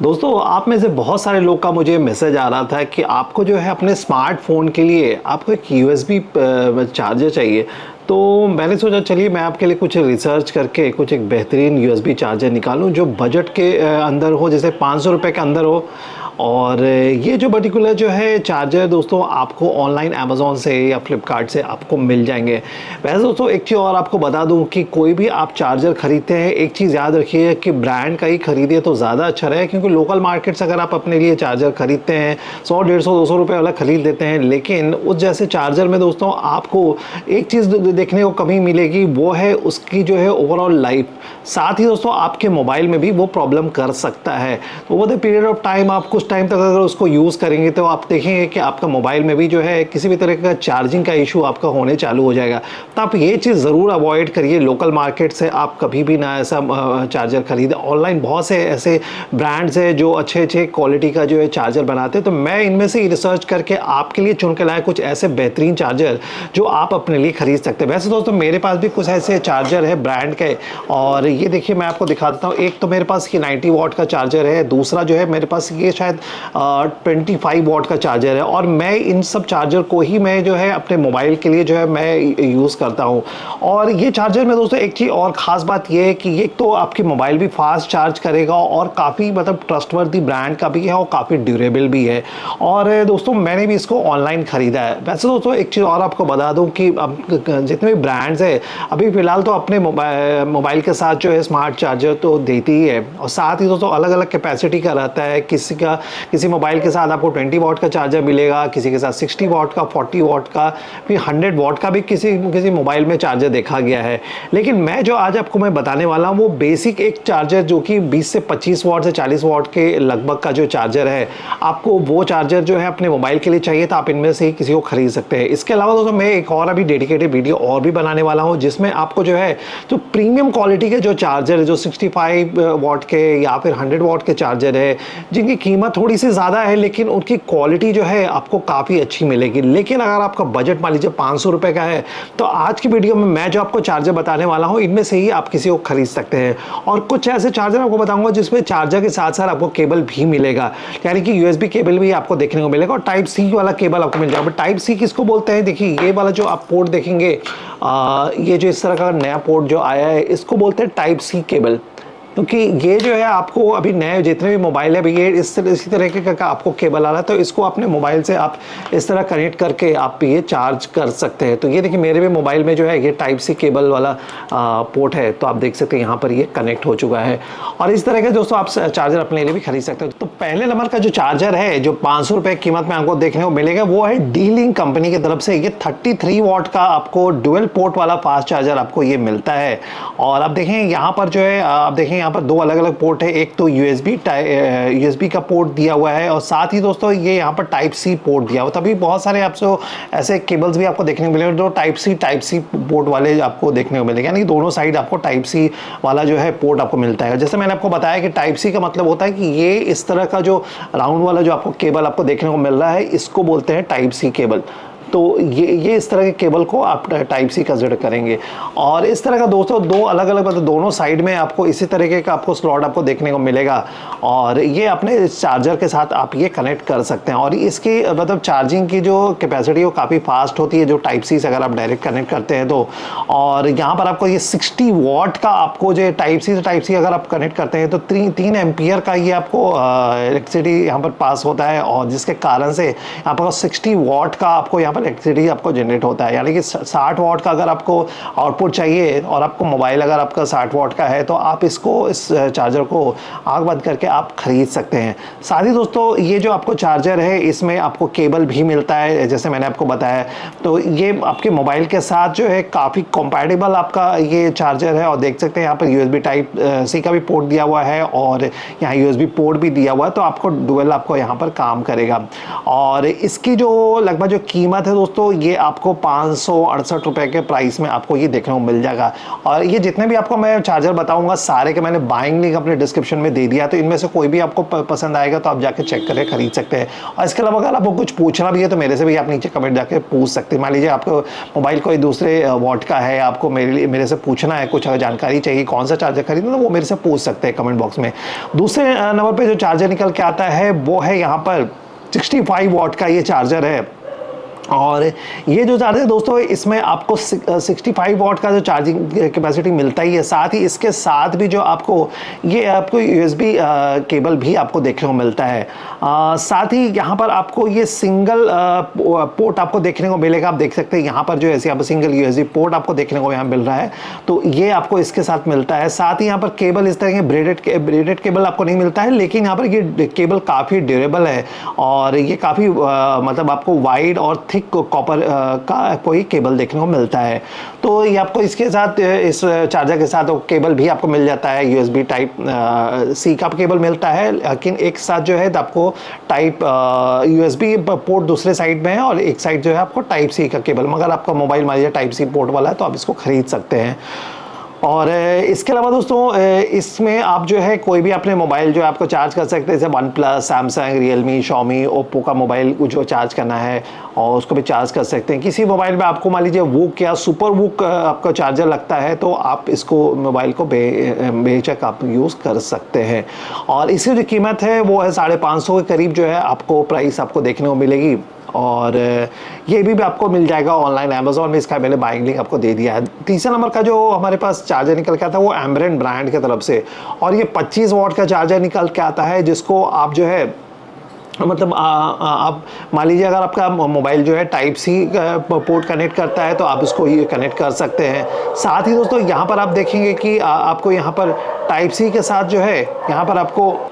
दोस्तों आप में से बहुत सारे लोग का मुझे मैसेज आ रहा था कि आपको जो है अपने स्मार्टफोन के लिए आपको एक यूएसबी चार्जर चाहिए। तो मैंने सोचा चलिए मैं आपके लिए कुछ रिसर्च करके कुछ एक बेहतरीन यूएसबी चार्जर निकालूं जो बजट के अंदर हो, जैसे 500 रुपये के अंदर हो। और ये जो पर्टिकुलर जो है चार्जर दोस्तों आपको ऑनलाइन अमेज़ॉन से या फ्लिपकार्ट से आपको मिल जाएंगे। वैसे दोस्तों एक चीज़ और आपको बता दूं कि कोई भी आप चार्जर ख़रीदते हैं, एक चीज़ याद रखिए कि ब्रांड का ही खरीदिए तो ज़्यादा अच्छा रहे, क्योंकि लोकल मार्केट से अगर आप अपने लिए चार्जर खरीदते हैं 100 150 200 रुपये वाला खरीद देते हैं, लेकिन उस जैसे चार्जर में दोस्तों आपको एक चीज़ देखने को कमी मिलेगी, वो है उसकी जो है ओवरऑल लाइफ। साथ ही दोस्तों आपके मोबाइल में भी वो प्रॉब्लम कर सकता है। तो over the period of time आप कुछ टाइम तक अगर उसको यूज़ करेंगे तो आप देखेंगे कि आपका मोबाइल में भी जो है किसी भी तरह का चार्जिंग का इशू आपका होने चालू हो जाएगा। तो आप ये चीज़ ज़रूर अवॉइड करिए, लोकल मार्केट से आप कभी भी ना ऐसा चार्जर खरीदें। ऑनलाइन बहुत से ऐसे ब्रांड्स हैं जो अच्छे अच्छे क्वालिटी का जो है चार्जर बनाते हैं, तो मैं इनमें से रिसर्च करके आपके लिए चुन के लाया कुछ ऐसे बेहतरीन चार्जर जो आप अपने लिए खरीद सकते हैं। वैसे दोस्तों मेरे पास भी कुछ ऐसे चार्जर है ब्रांड के, और ये देखिए मैं आपको दिखा देता हूँ। एक तो मेरे पास ये 90 वॉट का चार्जर है, दूसरा जो है मेरे पास ये शायद 25 वॉट का चार्जर है। और मैं इन सब चार्जर को ही मैं जो है अपने मोबाइल के लिए जो है मैं यूज़ करता हूँ। और ये चार्जर में दोस्तों एक चीज़ और ख़ास बात ये है कि ये तो आपकी मोबाइल भी फास्ट चार्ज करेगा और काफ़ी मतलब ट्रस्टवर्दी ब्रांड का भी है और काफ़ी ड्यूरेबल भी है। और दोस्तों मैंने भी इसको ऑनलाइन ख़रीदा है। वैसे दोस्तों एक चीज़ और आपको बता दूँ कि अब जितने भी ब्रांड्स है अभी फ़िलहाल तो अपने मोबाइल के साथ जो है स्मार्ट चार्जर तो देती ही है, और साथ ही दोस्तों अलग अलग कैपेसिटी का रहता है। किसी मोबाइल के साथ आपको 20 वॉट का चार्जर मिलेगा, किसी के साथ 60 वॉट का, 40 वॉट का, फिर 100 वॉट का भी किसी मोबाइल में चार्जर देखा गया है। लेकिन मैं जो आज आपको मैं बताने वाला हूँ वो बेसिक एक चार्जर जो कि 20 से 25 वॉट से 40 वॉट के लगभग का जो चार्जर है, आपको वो चार्जर जो है अपने मोबाइल के लिए चाहिए तो आप इनमें से ही किसी को खरीद सकते हैं। इसके अलावा दोस्तों मैं एक और अभी डेडिकेटेड वीडियो और भी बनाने वाला हूँ जिसमें आपको जो है जो प्रीमियम क्वालिटी के जो चार्जर है, जो 65 वॉट के या फिर 100 वॉट के चार्जर है, जिनकी कीमत थोड़ी सी ज़्यादा है लेकिन उनकी क्वालिटी जो है आपको काफ़ी अच्छी मिलेगी। लेकिन अगर आपका बजट मान लीजिए 500 रुपये का है तो आज की वीडियो में मैं जो आपको चार्जर बताने वाला हूँ इनमें से ही आप किसी को खरीद सकते हैं। और कुछ ऐसे चार्जर आपको बताऊंगा जिसमें चार्जर के साथ साथ आपको केबल भी मिलेगा, यानी कि यूएसबी केबल भी आपको देखने को मिलेगा और टाइप सी वाला केबल आपको मिल जाएगा। टाइप सी किसको बोलते हैं, देखिए ये वाला जो आप पोर्ट देखेंगे, ये जो इस तरह का नया पोर्ट जो आया है इसको बोलते हैं टाइप सी केबल, क्योंकि ये जो है आपको अभी नए जितने भी मोबाइल है ये इसी तरीके का आपको केबल आ रहा है। तो इसको अपने मोबाइल से आप इस तरह कनेक्ट करके आप ये चार्ज कर सकते हैं। तो ये देखिए मेरे भी मोबाइल में जो है ये टाइप सी केबल वाला पोर्ट है, तो आप देख सकते हैं यहाँ पर ये कनेक्ट हो चुका है। और इस तरह के दोस्तों आप चार्जर अपने लिए भी खरीद सकते हैं। तो पहले नंबर का जो चार्जर है जो 500 रुपये कीमत में आपको देखने को मिलेगा वो है डी-लिंक कंपनी की तरफ से। ये 33 वॉट का आपको डुअल पोर्ट वाला फास्ट चार्जर आपको ये मिलता है। और आप देखें यहाँ पर जो है आप देखें यहाँ पर दो अलग अलग पोर्ट है, एक तो यूएसबी का पोर्ट दिया हुआ है और साथ ही दोस्तों ये यहाँ पर टाइप सी पोर्ट दिया हुआ है। तभी बहुत सारे आपको ऐसे केबल्स भी आपको देखने को मिलेंगे जो टाइप सी पोर्ट वाले आपको देखने को मिलेंगे, यानी दोनों साइड आपको टाइप सी वाला जो है पोर्ट आपको मिलता है। जैसे मैंने आपको बताया कि टाइप सी का मतलब होता है कि ये इस तरह का जो राउंड वाला जो आपको केबल आपको देखने को मिल रहा है इसको बोलते हैं टाइप सी केबल। तो ये इस तरह के केबल को आप टाइप सी कंसिडर करेंगे। और इस तरह का दोस्तों दो अलग अलग मतलब दोनों साइड में आपको इसी तरीके का आपको स्लॉट आपको देखने को मिलेगा और ये अपने चार्जर के साथ आप ये कनेक्ट कर सकते हैं। और इसकी मतलब चार्जिंग की जो कैपेसिटी है वो काफ़ी फास्ट होती है जो टाइप सी से अगर आप डायरेक्ट कनेक्ट करते हैं तो। और यहाँ पर आपको ये 60 वॉट का आपको जो टाइप सी से टाइप सी अगर आप कनेक्ट करते हैं तो 3 एम्पियर का ये आपको इलेक्ट्रिसिटी यहाँ पर पास होता है, और जिसके कारण से यहाँ पर 60 वॉट का आपको यहाँ पर इलेक्ट्रिसिटी आपको जनरेट होता है। यानी कि 60 वॉट का अगर आपको आउटपुट चाहिए और आपको मोबाइल अगर आपका 60 वॉट का है तो आप इस चार्जर को आग बंद करके आप खरीद सकते हैं। साथ ही दोस्तों ये जो आपको चार्जर है इसमें आपको केबल भी मिलता है जैसे मैंने आपको बताया। तो ये आपके मोबाइल के साथ जो है काफ़ी कंपैटिबल आपका ये चार्जर है। और देख सकते हैं यहाँ पर यूएसबी टाइप सी का भी पोर्ट दिया हुआ है और यहाँ यूएसबी पोर्ट भी दिया हुआ है, तो आपको डुअल आपको यहाँ पर काम करेगा। और इसकी जो लगभग जो कीमत है है दोस्तों ये आपको 568 रुपये के प्राइस में आपको ये देखने को मिल जाएगा। और ये जितने भी आपको मैं चार्जर बताऊंगा सारे के मैंने बाइंग लिंक अपने डिस्क्रिप्शन में दे दिया, तो इनमें से कोई भी आपको पसंद आएगा तो आप जाके चेक करके खरीद सकते हैं। और इसके अलावा अगर आपको कुछ पूछना भी है तो मेरे से भी आप नीचे कमेंट जाके पूछ सकते हैं। मान लीजिए आपको मोबाइल कोई दूसरे वॉट का है, आपको मेरे से पूछना है, कुछ जानकारी चाहिए कौन सा चार्जर खरीदना, तो वो मेरे से पूछ सकते हैं कमेंट बॉक्स में। दूसरे नंबर पर जो चार्जर निकल के आता है वो है यहाँ पर 65 वॉट का ये चार्जर है। और ये जो चार्जर दोस्तों इसमें आपको 65 वॉट का जो चार्जिंग कैपेसिटी मिलता ही है, साथ ही इसके साथ भी जो आपको USB केबल भी आपको देखने को मिलता है। साथ ही यहाँ पर आपको ये सिंगल पोर्ट आपको देखने को मिलेगा। आप देख सकते हैं यहाँ पर जो है यहाँ पर सिंगल USB पोर्ट आपको देखने को यहाँ मिल रहा है, तो ये आपको इसके साथ मिलता है। साथ ही यहाँ पर केबल इस तरह के ब्रेडेड केबल आपको नहीं मिलता है, लेकिन यहाँ पर ये केबल काफ़ी ड्यूरेबल है और ये काफ़ी मतलब आपको वाइड और थिक कॉपर का कोई केबल देखने को मिलता है। तो ये आपको इसके साथ इस चार्जर के साथ केबल भी आपको मिल जाता है, USB टाइप C का केबल मिलता है, लेकिन एक साथ जो है आपको टाइप USB पोर्ट दूसरे साइड में है और एक साइड जो है आपको टाइप C का केबल। मगर आपका मोबाइल मान लीजिए टाइप C पोर्ट वाला है तो आप इसको खरीद सकते हैं। और इसके अलावा दोस्तों इसमें आप जो है कोई भी अपने मोबाइल जो है आपको चार्ज कर सकते हैं, जैसे OnePlus, Samsung, Realme, Xiaomi, Oppo का मोबाइल जो चार्ज करना है और उसको भी चार्ज कर सकते हैं। किसी मोबाइल में आपको मान लीजिए वूक या सुपर वूक आपका चार्जर लगता है तो आप इसको मोबाइल को बेशक आप यूज़ कर सकते हैं। और इसकी जो कीमत है वो है 550 के करीब जो है आपको प्राइस आपको देखने को मिलेगी। और ये भी आपको मिल जाएगा ऑनलाइन अमेज़ॉन में, इसका मैंने बाइंग लिंक आपको दे दिया है। तीसरे नंबर का जो हमारे पास चार्जर निकल के आता है वो एमरन ब्रांड की तरफ से, और ये 25 वॉट का चार्जर निकल के आता है, जिसको आप जो है मतलब आप मान लीजिए अगर आपका मोबाइल जो है टाइप C पोर्ट कनेक्ट करता है तो आप इसको ये कनेक्ट कर सकते हैं। साथ ही दोस्तों यहाँ पर आप देखेंगे कि आपको यहाँ पर टाइप C के साथ जो है यहाँ पर आपको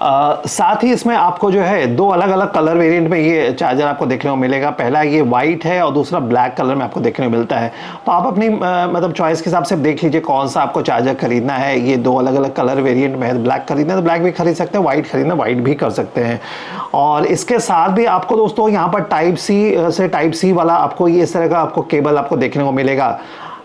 साथ ही इसमें आपको जो है दो अलग अलग कलर वेरिएंट में ये चार्जर आपको देखने को मिलेगा। पहला ये वाइट है और दूसरा ब्लैक कलर में आपको देखने को मिलता है। तो आप अपनी मतलब चॉइस के हिसाब से देख लीजिए कौन सा आपको चार्जर खरीदना है। ये दो अलग अलग कलर वेरिएंट में है, ब्लैक खरीदना है तो ब्लैक भी खरीद सकते हैं, वाइट खरीदना वाइट भी कर सकते हैं। और इसके साथ भी आपको दोस्तों यहाँ पर टाइप C से टाइप C वाला आपको ये इस तरह का आपको केबल आपको देखने को मिलेगा।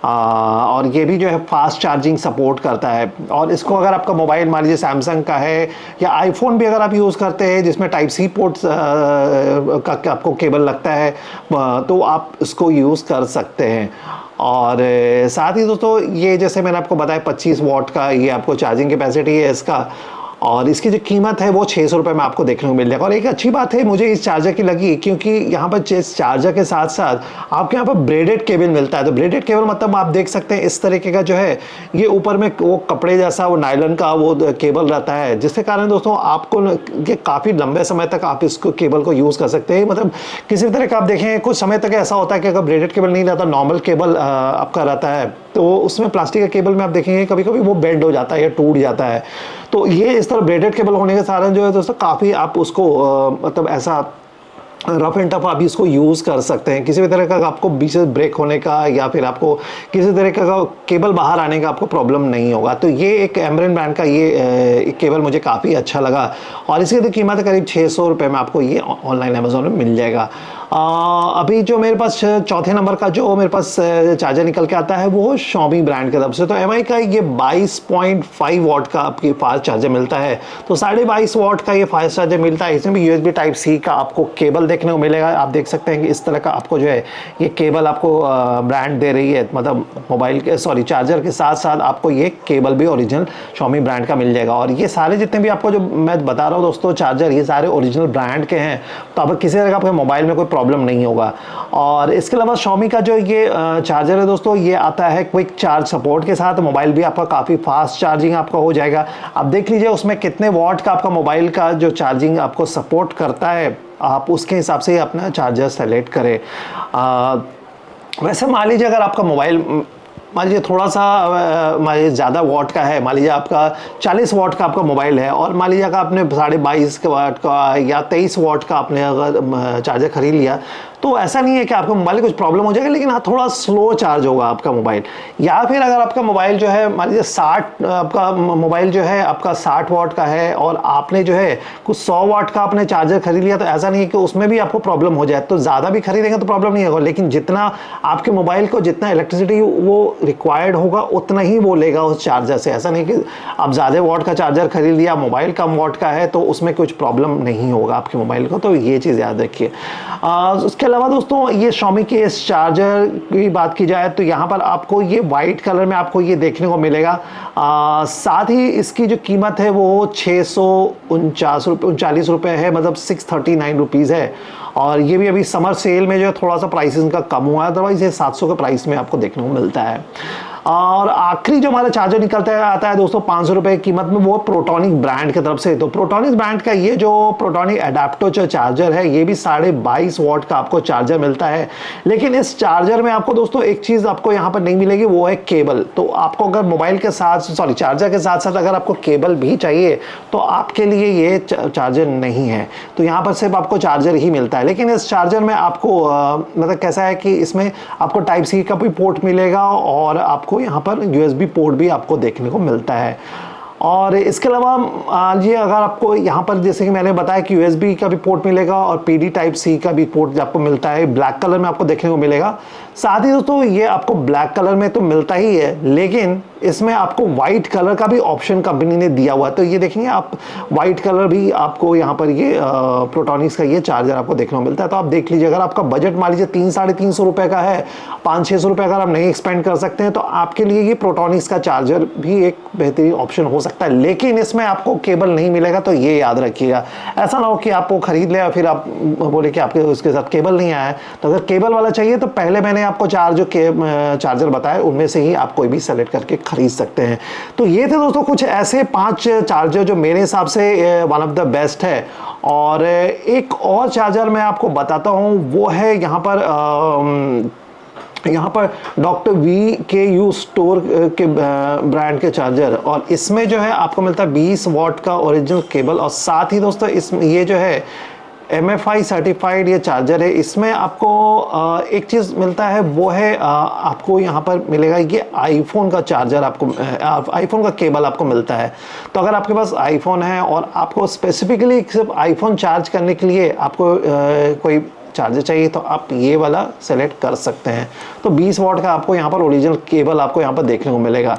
और ये भी जो है फास्ट चार्जिंग सपोर्ट करता है। और इसको अगर आपका मोबाइल मान लीजिए सैमसंग का है या आईफोन भी अगर आप यूज़ करते हैं जिसमें टाइप C पोर्ट का आपको केबल लगता है तो आप इसको यूज़ कर सकते हैं। और साथ ही दोस्तों ये जैसे मैंने आपको बताया 25 वॉट का ये आपको चार्जिंग कैपेसिटी है इसका, और इसकी जो कीमत है वो 600 रुपये में आपको देखने को मिल जाएगा। और एक अच्छी बात है मुझे इस चार्जर की लगी क्योंकि यहाँ पर इस चार्जर के साथ साथ आपके यहाँ पर ब्रेडेड केबल मिलता है। तो ब्रेडेड केबल मतलब आप देख सकते हैं इस तरीके का जो है ये ऊपर में वो कपड़े जैसा वो नायलॉन का वो केबल रहता है, जिसके कारण दोस्तों आपको ये काफ़ी लंबे समय तक आप इसको केबल को यूज़ कर सकते हैं। मतलब किसी भी तरह का आप देखें कुछ समय तक ऐसा होता है कि अगर ब्रेडेड केबल नहीं रहता, नॉर्मल केबल आपका रहता है, तो उसमें प्लास्टिक का केबल में आप देखेंगे कभी कभी वो बेंड हो जाता है या टूट जाता है। तो ये इस तरह ब्रेडेड केबल होने के कारण जो है दोस्तों काफ़ी आप उसको मतलब ऐसा रफ एंड टफ आप इसको यूज़ कर सकते हैं। किसी भी तरह का आपको बीच से ब्रेक होने का या फिर आपको किसी तरह का केबल बाहर आने का आपको प्रॉब्लम नहीं होगा। तो ये एक एमरन ब्रांड का ये केबल मुझे काफ़ी अच्छा लगा और इसकी तो कीमत है करीब 600 रुपये में आपको ये ऑनलाइन अमेज़ॉन में मिल जाएगा। अभी जो मेरे पास चौथे नंबर का जो मेरे पास चार्जर निकल के आता है वो Xiaomi ब्रांड की तरफ से। तो MI का ये 22.5 वॉट का आपकी फास्ट चार्जर मिलता है। तो 22.5 वॉट का ये फास्ट चार्जर मिलता है। इसमें भी USB टाइप C का आपको केबल देखने को मिलेगा। आप देख सकते हैं कि इस तरह का आपको जो है ये केबल आपको ब्रांड दे रही है, मतलब मोबाइल के चार्जर के साथ साथ आपको ये केबल भी ओरिजिनल Xiaomi ब्रांड का मिल जाएगा। और ये सारे जितने भी आपको जो मैं बता रहा हूँ दोस्तों चार्जर ये सारे ओरिजिनल ब्रांड के हैं, तो अब किसी तरह का आपके मोबाइल में कोई प्रॉब्लम नहीं होगा। और इसके अलावा Xiaomi का जो ये चार्जर है दोस्तों ये आता है क्विक चार्ज सपोर्ट के साथ। मोबाइल भी आपका काफ़ी फास्ट चार्जिंग आपका हो जाएगा। आप देख लीजिए उसमें कितने वॉट का आपका मोबाइल का जो चार्जिंग आपको सपोर्ट करता है, आप उसके हिसाब से अपना चार्जर सेलेक्ट करें। वैसे मान लीजिए अगर आपका मोबाइल मान लीजिए थोड़ा सा मान लीजिए ज़्यादा वॉट का है, मान लीजिए आपका 40 वॉट का आपका मोबाइल है और मान लीजिए अगर आपने 22.5 वॉट का या 23 वॉट का आपने अगर चार्जर खरीद लिया तो ऐसा नहीं है कि आपका मोबाइल कुछ प्रॉब्लम हो जाएगा, लेकिन हाँ थोड़ा स्लो चार्ज होगा आपका मोबाइल। या फिर अगर आपका मोबाइल जो है मान लीजिए 60 आपका मोबाइल जो है आपका 60 वाट का है और आपने जो है कुछ 100 वाट का आपने चार्जर खरीद लिया, तो ऐसा नहीं है कि उसमें भी आपको प्रॉब्लम हो जाए। तो ज़्यादा भी खरीदेंगे तो प्रॉब्लम नहीं होगा, लेकिन जितना आपके मोबाइल को जितना इलेक्ट्रिसिटी वो रिक्वायर्ड होगा उतना ही वो लेगा उस चार्जर से। ऐसा नहीं कि आप ज़्यादा वाट का चार्जर खरीद लिया, मोबाइल कम वाट का है, तो उसमें कुछ प्रॉब्लम नहीं होगा आपके मोबाइल को। तो ये चीज़ याद रखिए। उसके अलावा दोस्तों ये Xiaomi के इस चार्जर की बात की जाए तो यहाँ पर आपको ये वाइट कलर में आपको ये देखने को मिलेगा। साथ ही इसकी जो कीमत है वो 649 रुपये है, मतलब 639 रुपीज़ है। और ये भी अभी समर सेल में जो है थोड़ा सा प्राइस इनका कम हुआ है, अदरवाइज ये 700 के प्राइस में आपको देखने को मिलता है। और आखिरी जो हमारा चार्जर निकलता है आता है दोस्तों 500 रुपये की कीमत में, वो प्रोटोनिक ब्रांड की तरफ से। तो प्रोटोनिक ब्रांड का ये जो प्रोटोनिक एडाप्टर जो चार्जर है, ये भी 22.5 वाट का आपको चार्जर मिलता है। लेकिन इस चार्जर में आपको दोस्तों एक चीज़ आपको यहाँ पर नहीं मिलेगी, वो है केबल। तो आपको अगर मोबाइल के साथ चार्जर के साथ साथ अगर आपको केबल भी चाहिए तो आपके लिए ये चार्जर नहीं है। तो यहाँ पर सिर्फ आपको चार्जर ही मिलता है। लेकिन इस चार्जर में आपको मतलब कैसा है कि इसमें आपको टाइप सी का भी पोर्ट मिलेगा और आपको यहाँ पर USB पोर्ट भी आपको देखने को मिलता है। और इसके अलावा ये अगर आपको यहाँ पर जैसे कि मैंने बताया कि USB का भी पोर्ट मिलेगा और PD टाइप C का भी पोर्ट आपको मिलता है, ब्लैक कलर में आपको देखने को मिलेगा। साथ ही दोस्तों ये आपको ब्लैक कलर में तो मिलता ही है, लेकिन इसमें आपको वाइट कलर का भी ऑप्शन कंपनी ने दिया हुआ है। तो ये देखेंगे आप वाइट कलर भी आपको यहाँ पर ये प्रोटोनिक्स का ये चार्जर आपको देखने को मिलता है। तो आप देख लीजिए, अगर आपका बजट मान लीजिए 300-350 रुपये का है, 500-600 रुपये अगर आप नहीं एक्सपेंड कर सकते हैं, तो आपके लिए ये प्रोटोनिक्स का चार्जर भी एक बेहतरीन ऑप्शन हो सकता है। लेकिन इसमें आपको केबल नहीं मिलेगा, तो ये याद रखिएगा। ऐसा ना हो कि आपको खरीद ले और फिर आप बोले कि आपके उसके साथ केबल नहीं आया है। तो अगर केबल वाला चाहिए तो पहले मैंने आपको चार्जर बताए, उनमें से ही आप कोई भी सेलेक्ट करके खरीद सकते हैं। तो ये थे दोस्तों कुछ ऐसे 5 चार्जर जो मेरे हिसाब से वन ऑफ द बेस्ट है। और एक और चार्जर मैं आपको बताता हूँ, वो है यहाँ पर डॉक्टर VKU स्टोर के ब्रांड के चार्जर। और इसमें जो है आपको मिलता है 20 वाट का ओरिजिनल केबल। और साथ ही दोस्तों इसमें ये जो है MFI सर्टिफाइड ये चार्जर है। इसमें आपको एक चीज़ मिलता है, वो है आपको यहाँ पर मिलेगा ये आईफोन का चार्जर, आपको आईफोन का केबल आपको मिलता है। तो अगर आपके पास आईफोन है और आपको स्पेसिफिकली सिर्फ आईफोन चार्ज करने के लिए आपको कोई चार्जर चाहिए, तो आप ये वाला सेलेक्ट कर सकते हैं। तो 20 वाट का आपको यहाँ पर ओरिजिनल केबल आपको यहाँ पर देखने को मिलेगा।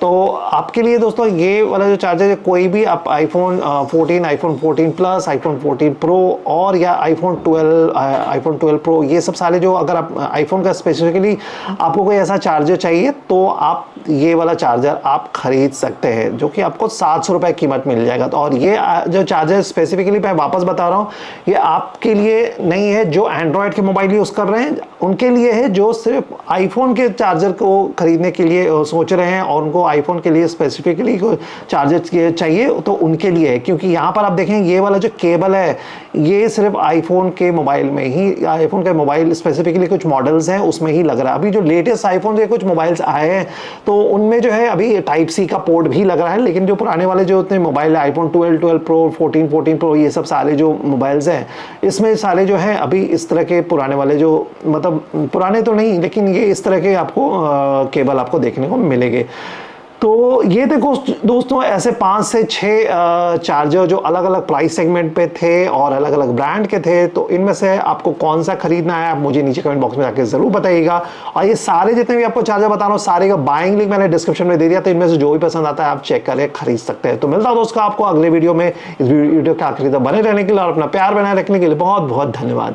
तो आपके लिए दोस्तों ये वाला जो चार्जर है, कोई भी आप iPhone 14, iPhone 14 plus, iPhone 14 pro और या आईफोन 12 प्रो, ये सब सारे जो अगर आप आईफोन का स्पेसिफिकली आपको कोई ऐसा चार्जर चाहिए, तो आप ये वाला चार्जर आप खरीद सकते हैं, जो कि आपको 700 रुपये कीमत मिल जाएगा। तो और ये जो चार्जर स्पेसिफिकली मैं वापस बता रहा हूँ, ये आपके लिए नहीं है जो एंड्रॉयड के मोबाइल यूज़ कर रहे हैं, उनके लिए है जो सिर्फ आईफोन के चार्जर को खरीदने के लिए सोच रहे हैं और उनको आईफोन के लिए स्पेसिफिकली चार्जर चाहिए, तो उनके लिए है। क्योंकि यहाँ पर आप देखें ये वाला जो केबल है, ये सिर्फ आईफोन के मोबाइल में ही, आईफोन के मोबाइल स्पेसिफिकली कुछ मॉडल्स हैं उसमें ही लग रहा है। अभी जो लेटेस्ट आईफोन के कुछ मोबाइल्स आए हैं, तो उनमें जो है अभी टाइप सी का पोर्ट भी लग रहा है। लेकिन जो पुराने वाले जो उतने मोबाइल है, आईफोन 12 प्रो, 14 प्रो, ये सब सारे जो मोबाइल्स हैं, इसमें सारे जो हैं अभी इस तरह के पुराने वाले जो, मतलब पुराने तो नहीं, लेकिन ये इस तरह के आपको केबल आपको देखने को मिलेंगे। तो ये देखो दोस्तों, ऐसे 5 से 6 चार्जर जो अलग अलग प्राइस सेगमेंट पे थे और अलग अलग ब्रांड के थे। तो इनमें से आपको कौन सा खरीदना है, आप मुझे नीचे कमेंट बॉक्स में जाकर ज़रूर बताइएगा। और ये सारे जितने भी आपको चार्जर बता रहा हूँ, सारे का बाइंग लिंक मैंने डिस्क्रिप्शन में दे दिया, तो इनमें से जो भी पसंद आता है आप चेक करके खरीद सकते हैं। तो मिलता हूँ दोस्तों आपको अगले वीडियो में। इस वीडियो के आखिरी तक बने रहने के लिए और अपना प्यार बनाए रखने के लिए बहुत बहुत धन्यवाद।